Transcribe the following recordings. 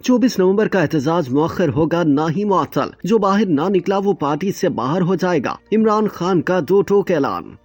24 नवंबर का एहतजाज मौखर होगा ना ही मुअत्तल। जो बाहर ना निकला वो पार्टी से बाहर हो जाएगा। इमरान खान का दो टोक ऐलान।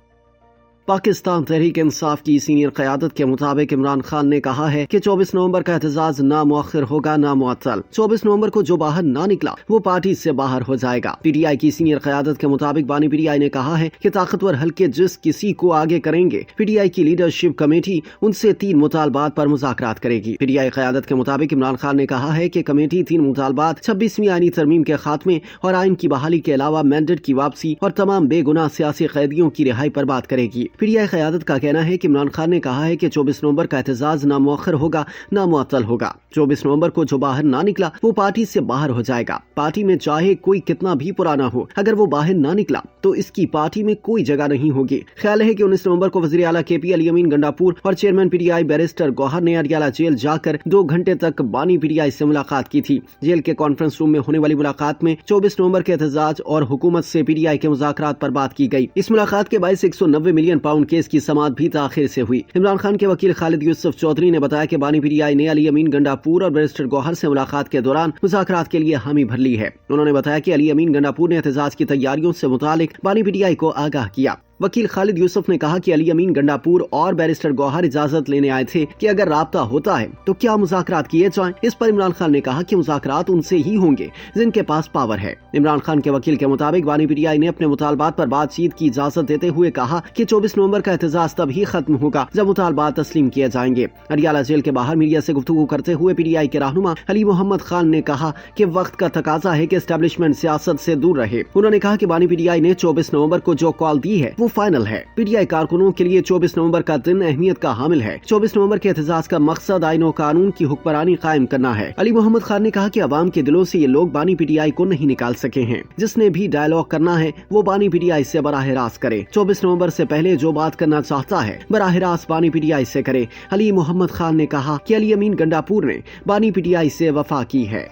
पाकिस्तान तहरीक इंसाफ की सीनियर क़यादत के मुताबिक इमरान खान ने कहा है कि 24 नवंबर का एहतजाज ना मुअख्खर होगा ना मुअत्तल। 24 नवंबर को जो बाहर ना निकला वो पार्टी से बाहर हो जाएगा। पीटीआई की सीनियर क़यादत के मुताबिक बानी पीटीआई ने कहा है कि ताकतवर हल्के जिस किसी को आगे करेंगे, पीटीआई की लीडरशिप कमेटी उनसे 3 मुतालबात पर मुज़ाकरात करेगी। पीटीआई क़यादत के मुताबिक इमरान खान ने कहा है कि कमेटी 3 मुतालबात 26वीं आईनी तरमीम के खात्मे और आइन की बहाली के अलावा मैंडेट की वापसी और तमाम बेगुनाह सियासी कैदियों की रिहाई पर बात करेगी। पीटीआई क़यादत का कहना है कि इमरान खान ने कहा है कि 24 नवंबर का एहतजाज ना मुअख्खर होगा ना मुअत्तल होगा। 24 नवंबर को जो बाहर ना निकला वो पार्टी से बाहर हो जाएगा। पार्टी में चाहे कोई कितना भी पुराना हो, अगर वो बाहर ना निकला तो इसकी पार्टी में कोई जगह नहीं होगी। ख्याल है कि 19 नवंबर को वज़ीर आला KP अली अमीन गंडापुर और चेयरमैन पीटीआई बैरिस्टर गौहर ने अडियाला जेल जाकर 2 घंटे तक बानी पीटीआई से मुलाकात की थी। जेल के कॉन्फ्रेंस रूम में होने वाली मुलाकात में 24 नवंबर के एहतजाज और हुकूमत से पीटीआई के मुज़ाकरात पर बात की गई। इस मुलाकात के बायस 190 मिलियन पाउंड केस की समाअत भी ताखिर से हुई। इमरान खान के वकील खालिद यूसुफ चौधरी ने बताया कि बानी पीटीआई ने अली अमीन गंडापुर और बैरिस्टर गौहर से मुलाकात के दौरान मुज़ाकरात के लिए हामी भर ली है। उन्होंने बताया कि अली अमीन गंडापुर ने एहतजाज की तैयारियों से मुतालिक बानी पीटीआई को आगाह किया। वकील खालिद यूसुफ ने कहा कि अली अमीन गंडापुर और बैरिस्टर गौहर इजाजत लेने आए थे कि अगर राब्ता होता है तो क्या मुज़ाकरात किए जाएं। इस पर इमरान खान ने कहा कि मुज़ाकरात उनसे ही होंगे जिनके पास पावर है। इमरान खान के वकील के मुताबिक बानी पीटीआई ने अपने मुतालबात पर बातचीत की इजाजत देते हुए कहा कि 24 नवंबर का एहतजाज तभी खत्म होगा जब मुतालबात तस्लीम किए जाएंगे। अडियाला जेल के बाहर मीडिया से गुफ्तगू करते हुए पीटीआई के रहनुमा अली मोहम्मद खान ने कहा कि वक्त का तकाजा है कि एस्टेब्लिशमेंट सियासत से दूर रहे। उन्होंने कहा कि बानी पीटीआई ने 24 नवंबर को जो कॉल दी है वो फाइनल है। पीटीआई कारकुनों के लिए 24 नवंबर का दिन अहमियत का हामिल है। 24 नवंबर के एहतजाज का मकसद आईन और कानून की हुक्मरानी कायम करना है। अली मोहम्मद खान ने कहा कि अवाम के दिलों से ये लोग बानी पीटीआई को नहीं निकाल सके हैं। जिसने भी डायलॉग करना है वो बानी पीटीआई से बराह रास्त करे। 24 नवंबर से पहले जो बात करना चाहता है बराह रास्त बानी पीटीआई से करे। अली मोहम्मद खान ने कहा कि अली अमीन गंडापुर ने बानी पीटीआई से वफा की है।